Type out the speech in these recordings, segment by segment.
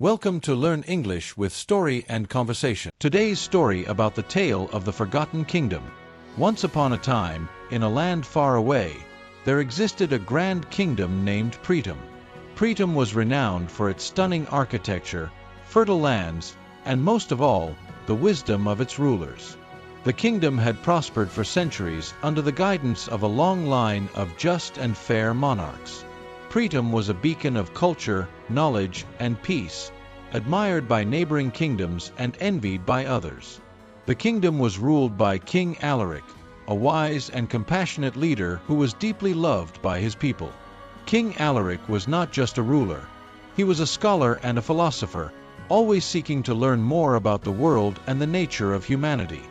Welcome to Learn English with Story and Conversation. Today's story about the tale of the Forgotten Kingdom. Once upon a time, in a land far away, there existed a grand kingdom named Pritam. Pritam was renowned for its stunning architecture, fertile lands, and most of all, the wisdom of its rulers. The kingdom had prospered for centuries under the guidance of a long line of just and fair monarchs. Pritam was a beacon of culture, knowledge, and peace, admired by neighboring kingdoms and envied by others. The kingdom was ruled by King Alaric, a wise and compassionate leader who was deeply loved by his people. King Alaric was not just a ruler. He was a scholar and a philosopher, always seeking to learn more about the world and the nature of humanity.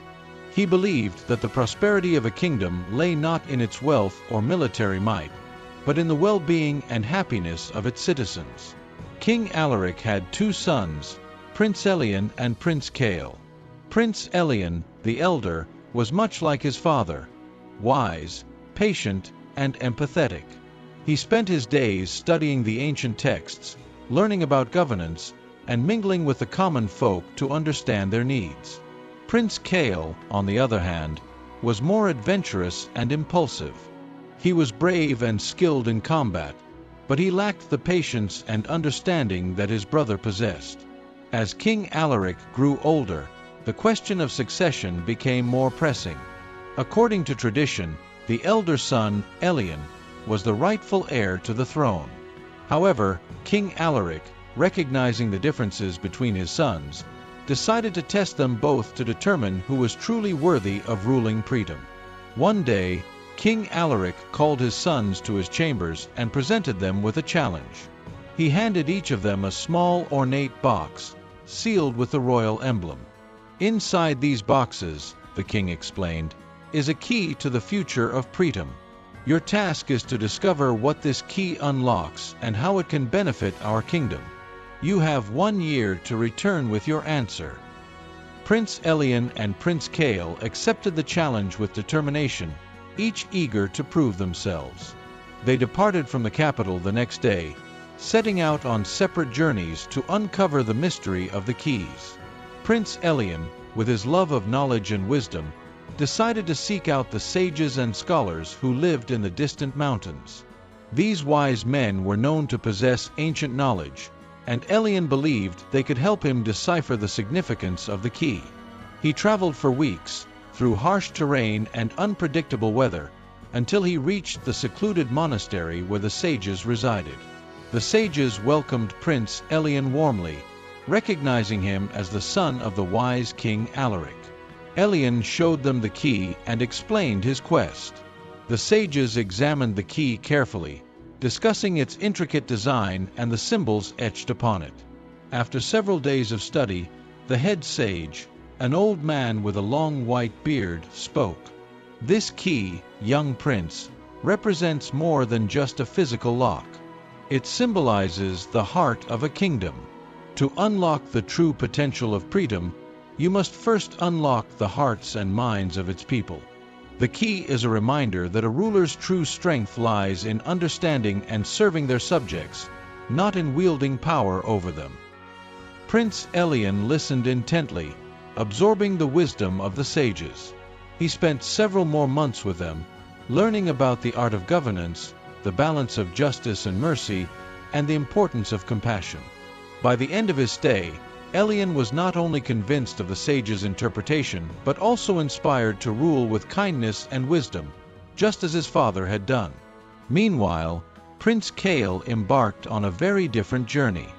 He believed that the prosperity of a kingdom lay not in its wealth or military might, but in the well-being and happiness of its citizens. King Alaric had two sons, Prince Elian and Prince Kael. Prince Elian, the elder, was much like his father, wise, patient, and empathetic. He spent his days studying the ancient texts, learning about governance, and mingling with the common folk to understand their needs. Prince Kael, on the other hand, was more adventurous and impulsive. He was brave and skilled in combat, but he lacked the patience and understanding that his brother possessed. As King Alaric grew older, the question of succession became more pressing. According to tradition, the elder son, Elian, was the rightful heir to the throne. However, King Alaric, recognizing the differences between his sons, decided to test them both to determine who was truly worthy of ruling Pritam. One day, King Alaric called his sons to his chambers and presented them with a challenge. He handed each of them a small ornate box, sealed with the royal emblem. Inside these boxes, the king explained, is a key to the future of Pritam. Your task is to discover what this key unlocks and how it can benefit our kingdom. You have 1 year to return with your answer. Prince Elian and Prince Kael accepted the challenge with determination, each eager to prove themselves. They departed from the capital the next day, setting out on separate journeys to uncover the mystery of the keys. Prince Elian, with his love of knowledge and wisdom, decided to seek out the sages and scholars who lived in the distant mountains. These wise men were known to possess ancient knowledge, and Elian believed they could help him decipher the significance of the key. He traveled for weeks, through harsh terrain and unpredictable weather, until he reached the secluded monastery where the sages resided. The sages welcomed Prince Elian warmly, recognizing him as the son of the wise King Alaric. Elian showed them the key and explained his quest. The sages examined the key carefully, discussing its intricate design and the symbols etched upon it. After several days of study, the head sage, an old man with a long white beard, spoke. This key, young prince, represents more than just a physical lock. It symbolizes the heart of a kingdom. To unlock the true potential of Pritam, you must first unlock the hearts and minds of its people. The key is a reminder that a ruler's true strength lies in understanding and serving their subjects, not in wielding power over them. Prince Elian listened intently, absorbing the wisdom of the sages. He spent several more months with them, learning about the art of governance, the balance of justice and mercy, and the importance of compassion. By the end of his stay, Elian was not only convinced of the sages' interpretation, but also inspired to rule with kindness and wisdom, just as his father had done. Meanwhile, Prince Kael embarked on a very different journey.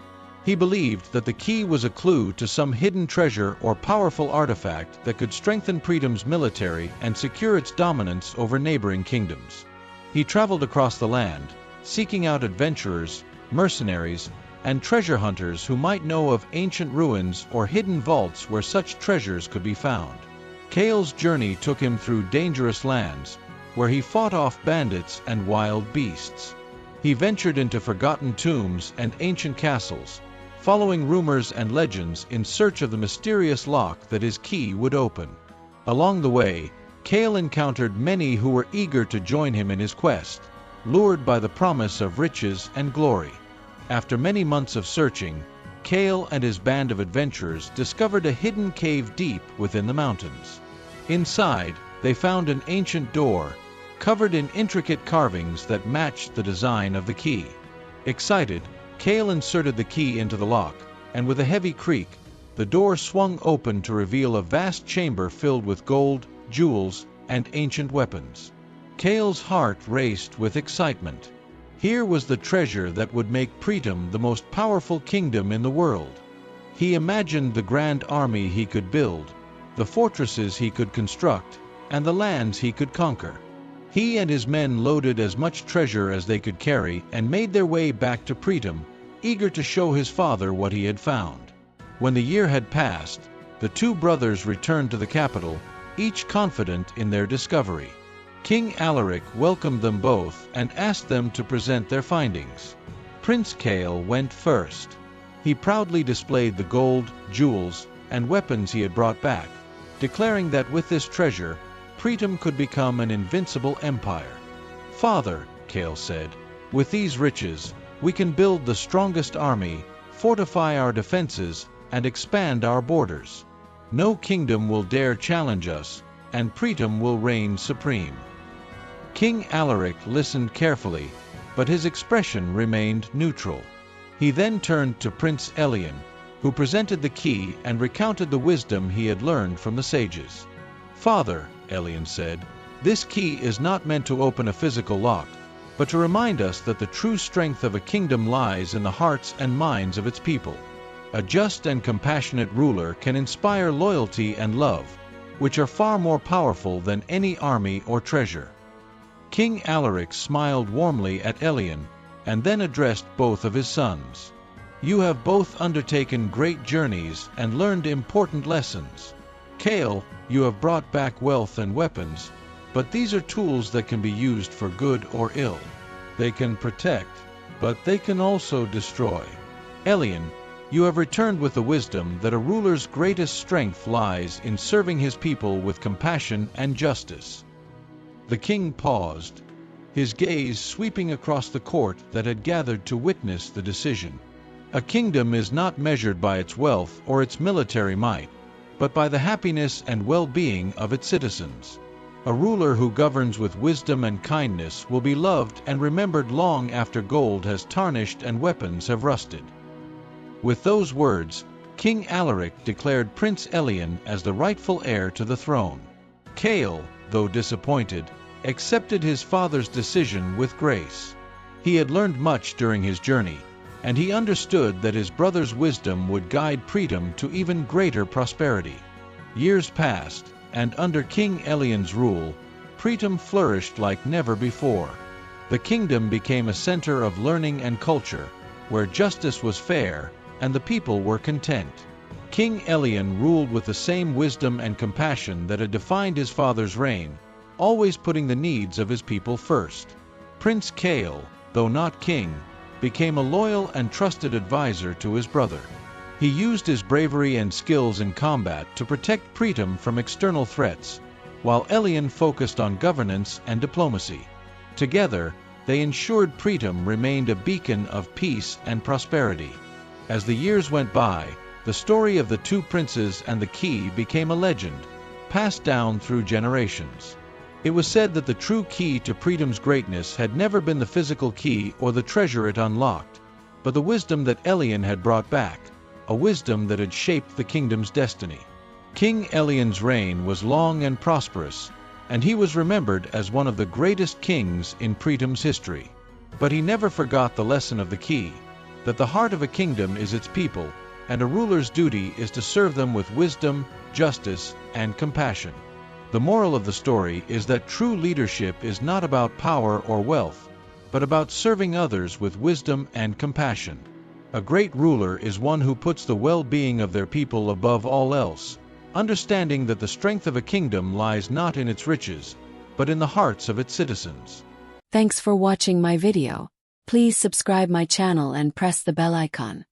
He believed that the key was a clue to some hidden treasure or powerful artifact that could strengthen Pritam's military and secure its dominance over neighboring kingdoms. He traveled across the land, seeking out adventurers, mercenaries, and treasure hunters who might know of ancient ruins or hidden vaults where such treasures could be found. Kael's journey took him through dangerous lands, where he fought off bandits and wild beasts. He ventured into forgotten tombs and ancient castles, following rumors and legends in search of the mysterious lock that his key would open. Along the way, Kael encountered many who were eager to join him in his quest, lured by the promise of riches and glory. After many months of searching, Kale and his band of adventurers discovered a hidden cave deep within the mountains. Inside, they found an ancient door, covered in intricate carvings that matched the design of the key. Excited, Kale inserted the key into the lock, and with a heavy creak, the door swung open to reveal a vast chamber filled with gold, jewels, and ancient weapons. Kale's heart raced with excitement. Here was the treasure that would make Pritam the most powerful kingdom in the world. He imagined the grand army he could build, the fortresses he could construct, and the lands he could conquer. He and his men loaded as much treasure as they could carry and made their way back to Pritam, eager to show his father what he had found. When the year had passed, the two brothers returned to the capital, each confident in their discovery. King Alaric welcomed them both and asked them to present their findings. Prince Kale went first. He proudly displayed the gold, jewels, and weapons he had brought back, declaring that with this treasure, Pritam could become an invincible empire. "Father," Kale said, "with these riches, we can build the strongest army, fortify our defenses, and expand our borders. No kingdom will dare challenge us, and Pritam will reign supreme." King Alaric listened carefully, but his expression remained neutral. He then turned to Prince Elian, who presented the key and recounted the wisdom he had learned from the sages. "Father," Elian said, "this key is not meant to open a physical lock, but to remind us that the true strength of a kingdom lies in the hearts and minds of its people. A just and compassionate ruler can inspire loyalty and love, which are far more powerful than any army or treasure." King Alaric smiled warmly at Elian, and then addressed both of his sons. "You have both undertaken great journeys and learned important lessons. Kale, you have brought back wealth and weapons, but these are tools that can be used for good or ill. They can protect, but they can also destroy. Elian, you have returned with the wisdom that a ruler's greatest strength lies in serving his people with compassion and justice." The king paused, his gaze sweeping across the court that had gathered to witness the decision. A kingdom is not measured by its wealth or its military might, but by the happiness and well-being of its citizens. A ruler who governs with wisdom and kindness will be loved and remembered long after gold has tarnished and weapons have rusted. With those words, King Alaric declared Prince Elian as the rightful heir to the throne. Kale, though disappointed, accepted his father's decision with grace. He had learned much during his journey, and he understood that his brother's wisdom would guide Pritam to even greater prosperity. Years passed, and under King Elian's rule, Pritam flourished like never before. The kingdom became a center of learning and culture, where justice was fair and the people were content. King Elian ruled with the same wisdom and compassion that had defined his father's reign, always putting the needs of his people first. Prince Kale, though not king, became a loyal and trusted advisor to his brother. He used his bravery and skills in combat to protect Pritam from external threats, while Elian focused on governance and diplomacy. Together, they ensured Pritam remained a beacon of peace and prosperity. As the years went by, the story of the two princes and the key became a legend, passed down through generations. It was said that the true key to Pritam's greatness had never been the physical key or the treasure it unlocked, but the wisdom that Elian had brought back, a wisdom that had shaped the kingdom's destiny. King Elian's reign was long and prosperous, and he was remembered as one of the greatest kings in Pritam's history. But he never forgot the lesson of the key, that the heart of a kingdom is its people, and a ruler's duty is to serve them with wisdom, justice, and compassion. The moral of the story is that true leadership is not about power or wealth, but about serving others with wisdom and compassion. A great ruler is one who puts the well-being of their people above all else, understanding that the strength of a kingdom lies not in its riches, but in the hearts of its citizens. Thanks for watching my video. Please subscribe my channel and press the bell icon.